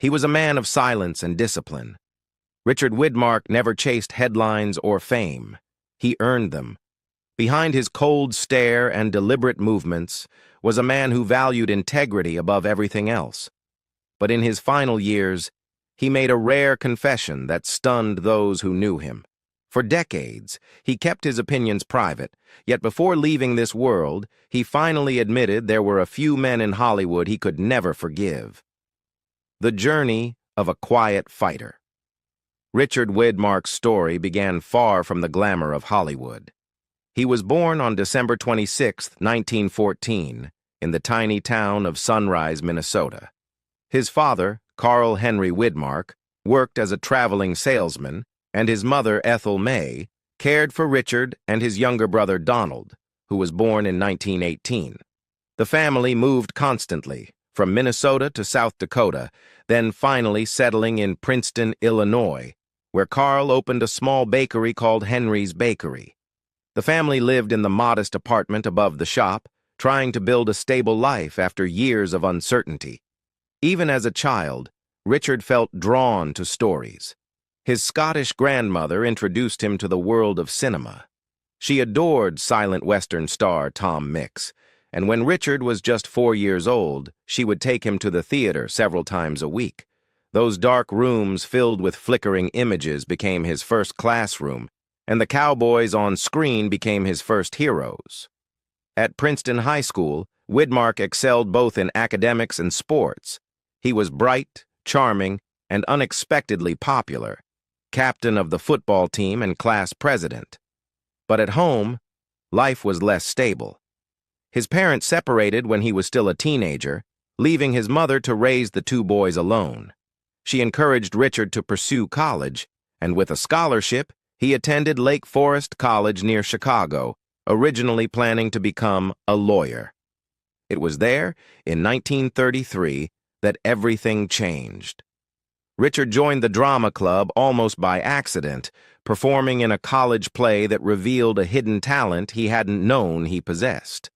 He was a man of silence and discipline. Richard Widmark never chased headlines or fame. He earned them. Behind his cold stare and deliberate movements was a man who valued integrity above everything else. But in his final years, he made a rare confession that stunned those who knew him. For decades, he kept his opinions private, yet before leaving this world, he finally admitted there were a few men in Hollywood he could never forgive. The journey of a quiet fighter. Richard Widmark's story began far from the glamour of Hollywood. He was born on December 26, 1914, in the tiny town of Sunrise, Minnesota. His father, Carl Henry Widmark, worked as a traveling salesman, and his mother, Ethel May, cared for Richard and his younger brother Donald, who was born in 1918. The family moved constantly, from Minnesota to South Dakota, then finally settling in Princeton, Illinois, where Carl opened a small bakery called Henry's Bakery. The family lived in the modest apartment above the shop, trying to build a stable life after years of uncertainty. Even as a child, Richard felt drawn to stories. His Scottish grandmother introduced him to the world of cinema. She adored silent Western star Tom Mix, and when Richard was just 4 years old, she would take him to the theater several times a week. Those dark rooms filled with flickering images became his first classroom, and the cowboys on screen became his first heroes. At Princeton High School, Widmark excelled both in academics and sports. He was bright, charming, and unexpectedly popular, captain of the football team and class president. But at home, life was less stable. His parents separated when he was still a teenager, leaving his mother to raise the two boys alone. She encouraged Richard to pursue college, and with a scholarship, he attended Lake Forest College near Chicago, originally planning to become a lawyer. It was there, in 1933, that everything changed. Richard joined the drama club almost by accident, performing in a college play that revealed a hidden talent he hadn't known he possessed.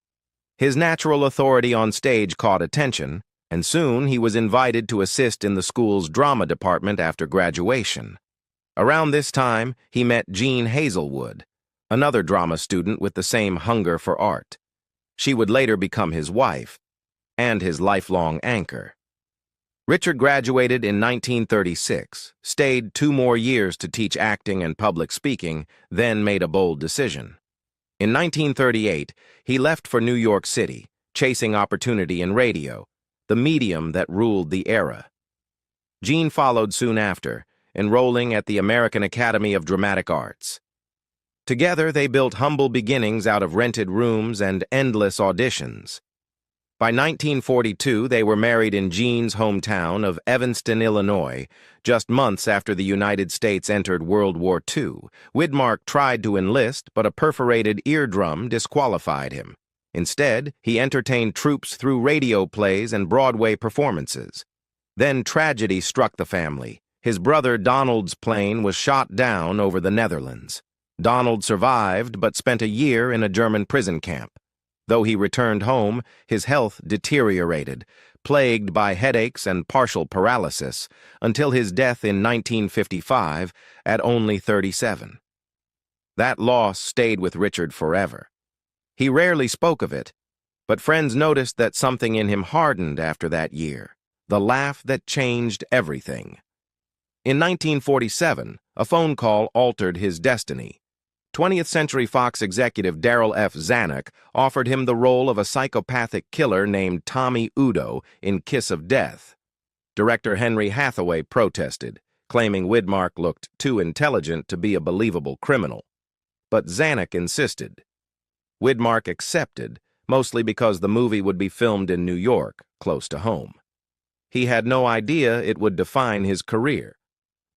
His natural authority on stage caught attention, and soon he was invited to assist in the school's drama department after graduation. Around this time, he met Jean Hazelwood, another drama student with the same hunger for art. She would later become his wife and his lifelong anchor. Richard graduated in 1936, stayed 2 more years to teach acting and public speaking, then made a bold decision. In 1938, he left for New York City, chasing opportunity in radio, the medium that ruled the era. Jean followed soon after, enrolling at the American Academy of Dramatic Arts. Together, they built humble beginnings out of rented rooms and endless auditions. By 1942, they were married in Jean's hometown of Evanston, Illinois, just months after the United States entered World War II. Widmark tried to enlist, but a perforated eardrum disqualified him. Instead, he entertained troops through radio plays and Broadway performances. Then tragedy struck the family. His brother Donald's plane was shot down over the Netherlands. Donald survived, but spent a year in a German prison camp. Though he returned home, his health deteriorated, plagued by headaches and partial paralysis, until his death in 1955 at only 37. That loss stayed with Richard forever. He rarely spoke of it, but friends noticed that something in him hardened after that year, the laugh that changed everything. In 1947, a phone call altered his destiny. 20th Century Fox executive Darrell F. Zanuck offered him the role of a psychopathic killer named Tommy Udo in Kiss of Death. Director Henry Hathaway protested, claiming Widmark looked too intelligent to be a believable criminal. But Zanuck insisted. Widmark accepted, mostly because the movie would be filmed in New York, close to home. He had no idea it would define his career.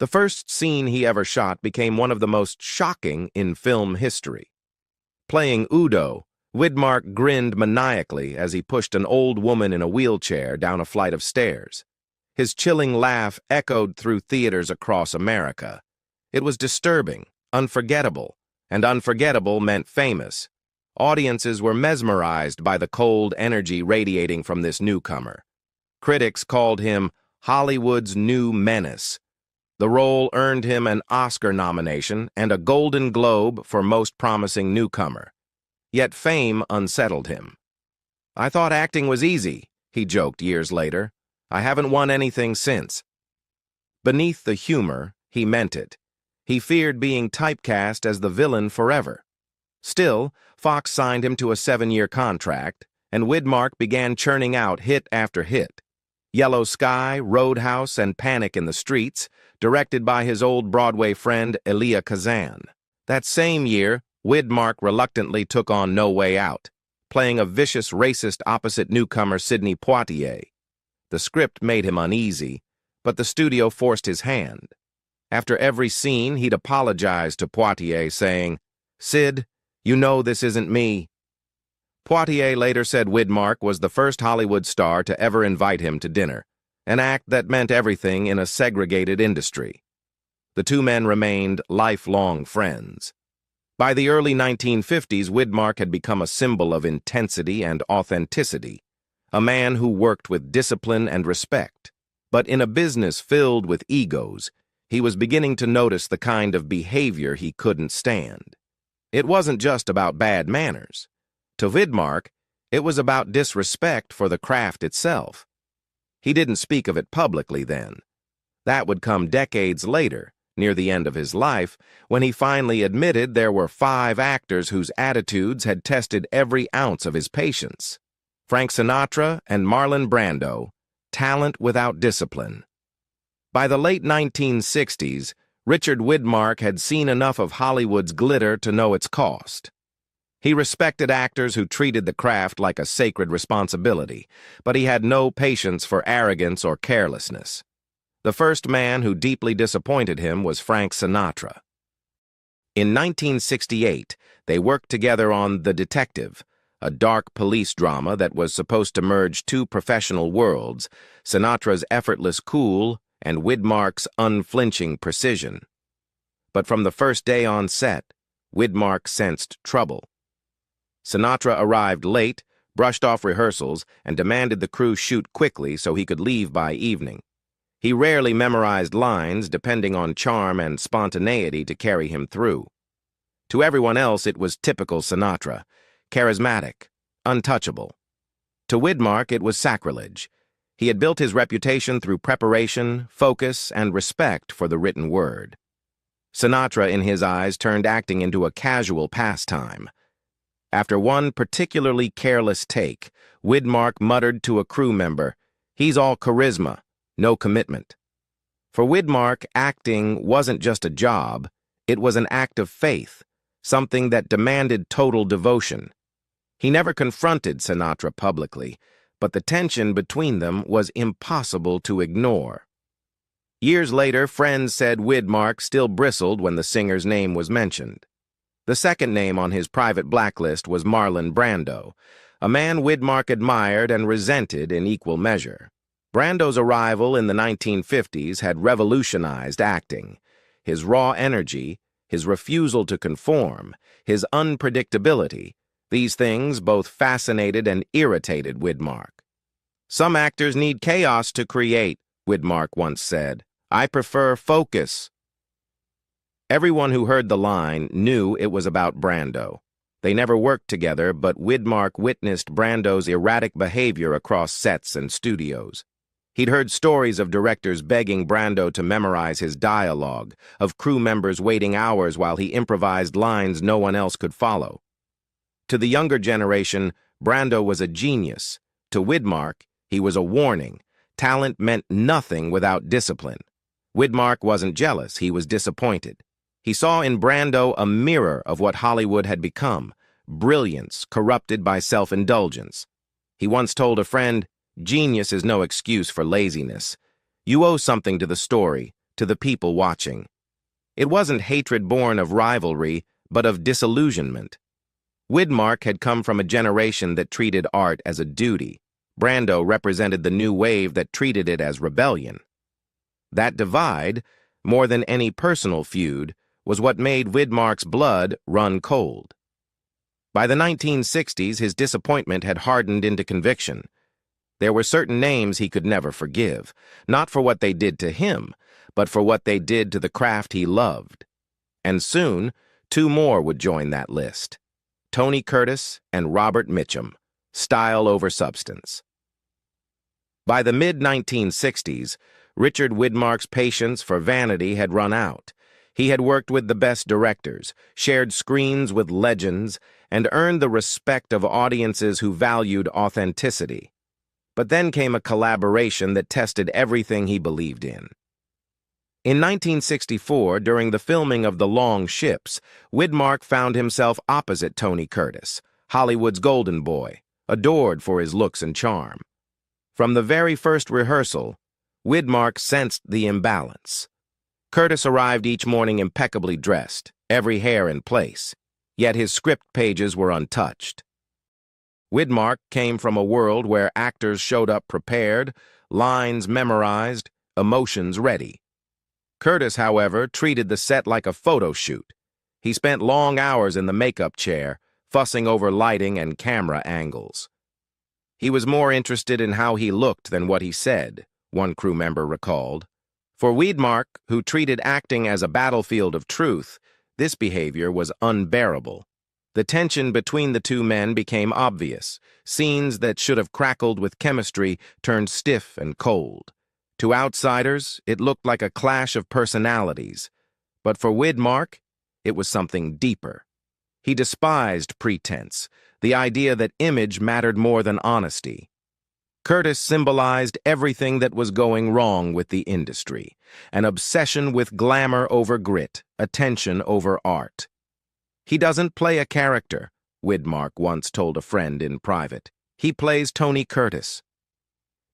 The first scene he ever shot became one of the most shocking in film history. Playing Udo, Widmark grinned maniacally as he pushed an old woman in a wheelchair down a flight of stairs. His chilling laugh echoed through theaters across America. It was disturbing, unforgettable, and unforgettable meant famous. Audiences were mesmerized by the cold energy radiating from this newcomer. Critics called him Hollywood's new menace. The role earned him an Oscar nomination and a Golden Globe for Most Promising Newcomer. Yet fame unsettled him. "I thought acting was easy," he joked years later. "I haven't won anything since." Beneath the humor, he meant it. He feared being typecast as the villain forever. Still, Fox signed him to a 7-year contract, and Widmark began churning out hit after hit. Yellow Sky, Roadhouse, and Panic in the Streets, directed by his old Broadway friend Elia Kazan. That same year, Widmark reluctantly took on No Way Out, playing a vicious racist opposite newcomer Sidney Poitier. The script made him uneasy, but the studio forced his hand. After every scene, he'd apologize to Poitier, saying, "Sid, you know this isn't me." Poitier later said Widmark was the first Hollywood star to ever invite him to dinner, an act that meant everything in a segregated industry. The two men remained lifelong friends. By the early 1950s, Widmark had become a symbol of intensity and authenticity, a man who worked with discipline and respect. But in a business filled with egos, he was beginning to notice the kind of behavior he couldn't stand. It wasn't just about bad manners. To Widmark, it was about disrespect for the craft itself. He didn't speak of it publicly then. That would come decades later, near the end of his life, when he finally admitted there were 5 actors whose attitudes had tested every ounce of his patience. Frank Sinatra and Marlon Brando, talent without discipline. By the late 1960s, Richard Widmark had seen enough of Hollywood's glitter to know its cost. He respected actors who treated the craft like a sacred responsibility, but he had no patience for arrogance or carelessness. The first man who deeply disappointed him was Frank Sinatra. In 1968, they worked together on The Detective, a dark police drama that was supposed to merge 2 professional worlds, Sinatra's effortless cool and Widmark's unflinching precision. But from the first day on set, Widmark sensed trouble. Sinatra arrived late, brushed off rehearsals, and demanded the crew shoot quickly so he could leave by evening. He rarely memorized lines, depending on charm and spontaneity to carry him through. To everyone else, it was typical Sinatra, charismatic, untouchable. To Widmark, it was sacrilege. He had built his reputation through preparation, focus, and respect for the written word. Sinatra, in his eyes, turned acting into a casual pastime. After one particularly careless take, Widmark muttered to a crew member, "He's all charisma, no commitment." For Widmark, acting wasn't just a job, it was an act of faith, something that demanded total devotion. He never confronted Sinatra publicly, but the tension between them was impossible to ignore. Years later, friends said Widmark still bristled when the singer's name was mentioned. The second name on his private blacklist was Marlon Brando, a man Widmark admired and resented in equal measure. Brando's arrival in the 1950s had revolutionized acting. His raw energy, his refusal to conform, his unpredictability, these things both fascinated and irritated Widmark. "Some actors need chaos to create," Widmark once said. "I prefer focus." Everyone who heard the line knew it was about Brando. They never worked together, but Widmark witnessed Brando's erratic behavior across sets and studios. He'd heard stories of directors begging Brando to memorize his dialogue, of crew members waiting hours while he improvised lines no one else could follow. To the younger generation, Brando was a genius. To Widmark, he was a warning. Talent meant nothing without discipline. Widmark wasn't jealous, he was disappointed. He saw in Brando a mirror of what Hollywood had become, brilliance corrupted by self-indulgence. He once told a friend, "Genius is no excuse for laziness. You owe something to the story, to the people watching." It wasn't hatred born of rivalry, but of disillusionment. Widmark had come from a generation that treated art as a duty. Brando represented the new wave that treated it as rebellion. That divide, more than any personal feud, was what made Widmark's blood run cold. By the 1960s, his disappointment had hardened into conviction. There were certain names he could never forgive, not for what they did to him, but for what they did to the craft he loved. And soon, two more would join that list: Tony Curtis and Robert Mitchum, style over substance. By the mid-1960s, Richard Widmark's patience for vanity had run out. He had worked with the best directors, shared screens with legends, and earned the respect of audiences who valued authenticity. But then came a collaboration that tested everything he believed in. In 1964, during the filming of The Long Ships, Widmark found himself opposite Tony Curtis, Hollywood's golden boy, adored for his looks and charm. From the very first rehearsal, Widmark sensed the imbalance. Curtis arrived each morning impeccably dressed, every hair in place, yet his script pages were untouched. Widmark came from a world where actors showed up prepared, lines memorized, emotions ready. Curtis, however, treated the set like a photo shoot. He spent long hours in the makeup chair, fussing over lighting and camera angles. He was more interested in how he looked than what he said, one crew member recalled. For Widmark, who treated acting as a battlefield of truth, this behavior was unbearable. The tension between the two men became obvious. Scenes that should have crackled with chemistry turned stiff and cold. To outsiders, it looked like a clash of personalities. But for Widmark, it was something deeper. He despised pretense, the idea that image mattered more than honesty. Curtis symbolized everything that was going wrong with the industry: an obsession with glamour over grit, attention over art. "He doesn't play a character," Widmark once told a friend in private. "He plays Tony Curtis."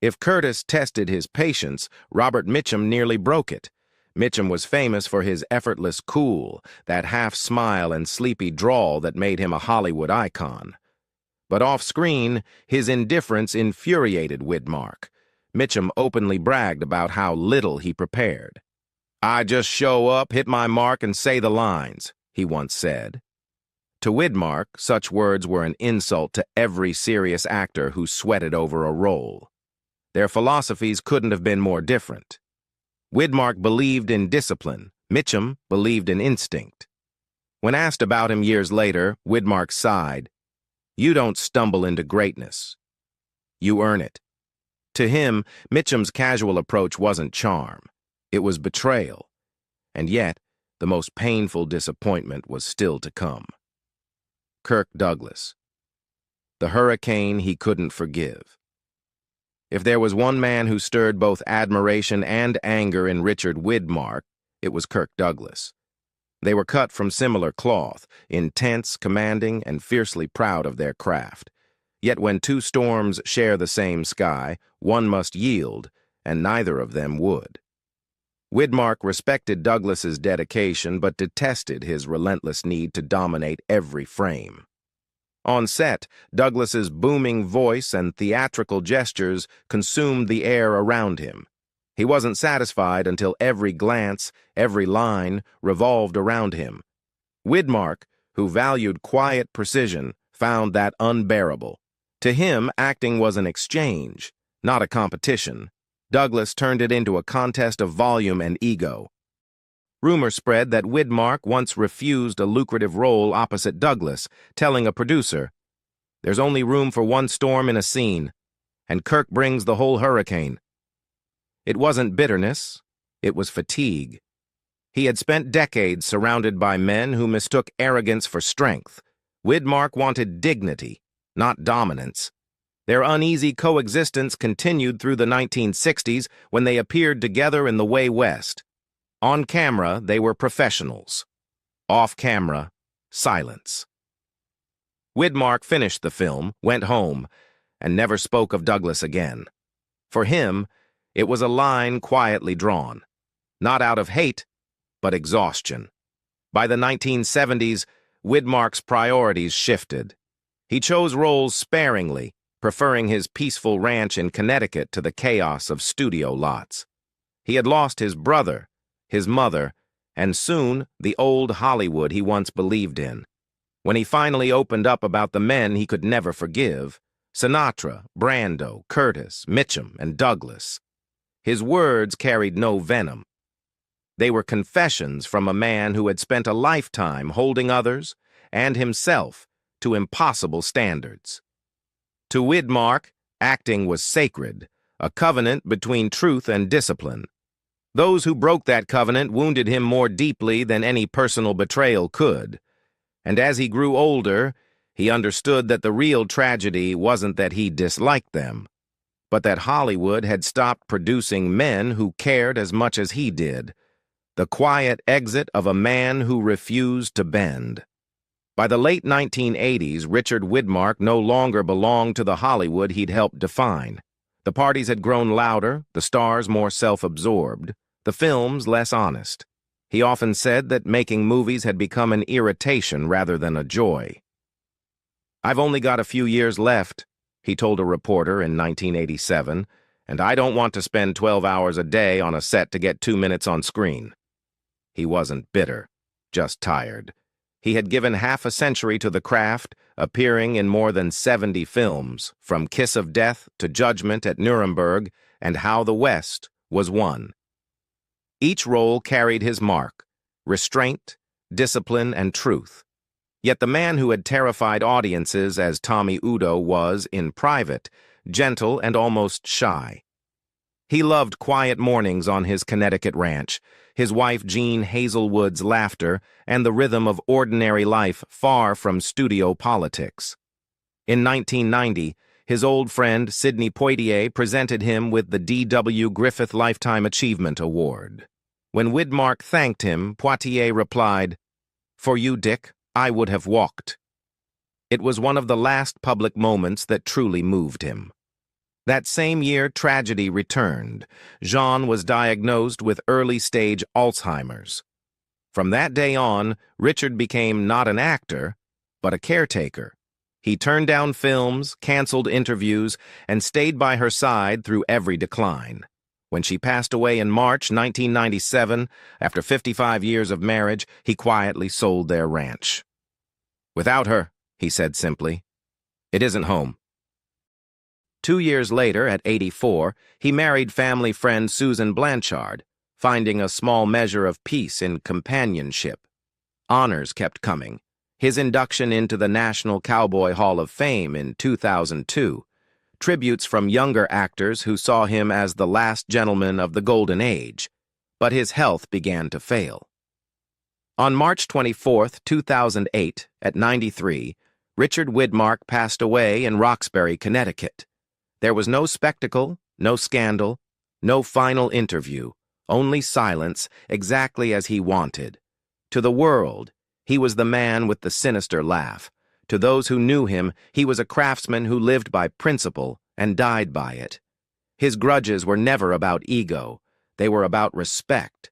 If Curtis tested his patience, Robert Mitchum nearly broke it. Mitchum was famous for his effortless cool, that half-smile and sleepy drawl that made him a Hollywood icon. But off-screen, his indifference infuriated Widmark. Mitchum openly bragged about how little he prepared. "I just show up, hit my mark, and say the lines," he once said. To Widmark, such words were an insult to every serious actor who sweated over a role. Their philosophies couldn't have been more different. Widmark believed in discipline. Mitchum believed in instinct. When asked about him years later, Widmark sighed. "You don't stumble into greatness. You earn it." To him, Mitchum's casual approach wasn't charm. It was betrayal. And yet, the most painful disappointment was still to come. Kirk Douglas. The hurricane he couldn't forgive. If there was one man who stirred both admiration and anger in Richard Widmark, it was Kirk Douglas. They were cut from similar cloth, intense, commanding, and fiercely proud of their craft. Yet when two storms share the same sky, one must yield, and neither of them would. Widmark respected Douglas's dedication but detested his relentless need to dominate every frame. On set, Douglas's booming voice and theatrical gestures consumed the air around him. He wasn't satisfied until every glance, every line, revolved around him. Widmark, who valued quiet precision, found that unbearable. To him, acting was an exchange, not a competition. Douglas turned it into a contest of volume and ego. Rumor spread that Widmark once refused a lucrative role opposite Douglas, telling a producer, "There's only room for one storm in a scene, and Kirk brings the whole hurricane." It wasn't bitterness, it was fatigue. He had spent decades surrounded by men who mistook arrogance for strength. Widmark wanted dignity, not dominance. Their uneasy coexistence continued through the 1960s when they appeared together in The Way West. On camera, they were professionals. Off camera, silence. Widmark finished the film, went home, and never spoke of Douglas again. For him, it was a line quietly drawn, not out of hate, but exhaustion. By the 1970s, Widmark's priorities shifted. He chose roles sparingly, preferring his peaceful ranch in Connecticut to the chaos of studio lots. He had lost his brother, his mother, and soon the old Hollywood he once believed in. When he finally opened up about the men he could never forgive, Sinatra, Brando, Curtis, Mitchum, and Douglas. His words carried no venom. They were confessions from a man who had spent a lifetime holding others and himself to impossible standards. To Widmark, acting was sacred, a covenant between truth and discipline. Those who broke that covenant wounded him more deeply than any personal betrayal could. And as he grew older, he understood that the real tragedy wasn't that he disliked them, but that Hollywood had stopped producing men who cared as much as he did. The quiet exit of a man who refused to bend. By the late 1980s, Richard Widmark no longer belonged to the Hollywood he'd helped define. The parties had grown louder, the stars more self-absorbed, the films less honest. He often said that making movies had become an irritation rather than a joy. "I've only got a few years left," he told a reporter in 1987, "and I don't want to spend 12 hours a day on a set to get 2 minutes on screen." He wasn't bitter, just tired. He had given half a century to the craft, appearing in more than 70 films, from Kiss of Death to Judgment at Nuremberg and How the West Was Won. Each role carried his mark: restraint, discipline, and truth. Yet the man who had terrified audiences as Tommy Udo was, in private, gentle and almost shy. He loved quiet mornings on his Connecticut ranch, his wife Jean Hazelwood's laughter, and the rhythm of ordinary life far from studio politics. In 1990, his old friend Sidney Poitier presented him with the D.W. Griffith Lifetime Achievement Award. When Widmark thanked him, Poitier replied, "For you, Dick, I would have walked." It was one of the last public moments that truly moved him. That same year, tragedy returned. Jean was diagnosed with early-stage Alzheimer's. From that day on, Richard became not an actor, but a caretaker. He turned down films, canceled interviews, and stayed by her side through every decline. When she passed away in March 1997, after 55 years of marriage, he quietly sold their ranch. "Without her," he said simply, "it isn't home." 2 years later, at 84, he married family friend Susan Blanchard, finding a small measure of peace in companionship. Honors kept coming. His induction into the National Cowboy Hall of Fame in 2002, tributes from younger actors who saw him as the last gentleman of the Golden Age, but his health began to fail. On March 24, 2008, at 93, Richard Widmark passed away in Roxbury, Connecticut. There was no spectacle, no scandal, no final interview, only silence, exactly as he wanted. To the world, he was the man with the sinister laugh. To those who knew him, he was a craftsman who lived by principle and died by it. His grudges were never about ego. They were about respect.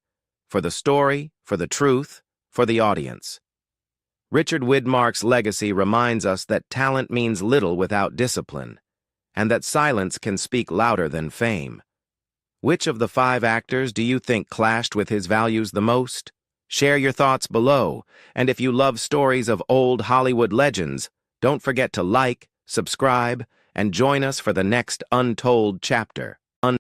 For the story, for the truth, for the audience. Richard Widmark's legacy reminds us that talent means little without discipline, and that silence can speak louder than fame. Which of the 5 actors do you think clashed with his values the most? Share your thoughts below, and if you love stories of old Hollywood legends, don't forget to like, subscribe, and join us for the next untold chapter.